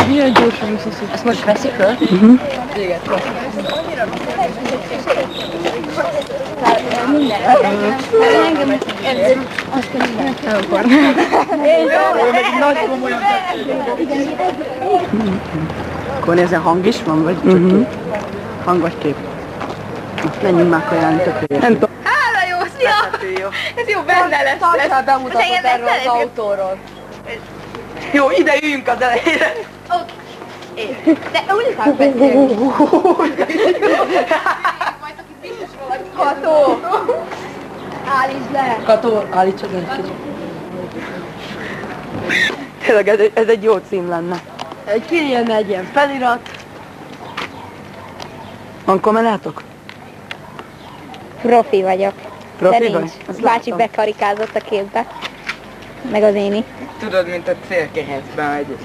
Milyen gyorsan visszaszok. Ezt most veszik föl? Igen. Akkor nézze, hang is van, vagy csak hang vagy kép? Most menjünk már kajálni, tök jó. Nem tudom. Hála jó, szia! Ez jó, benne lesz. Tartsál bemutatót erről az autóról. Jó, ide üljünk az elejére. De úgy kell beszélni. Kató! Állítsd le! Kató, állítsad el kicsit. Tényleg ez egy jó cím lenne. Kérjen egy ilyen felirat. Van kommentátok? Profi vagyok. Profi de vagy? nincs. Azt Bácsi láttam. bekarikázott a képbe. Meg az éni. Tudod, mint a célkehezben megy.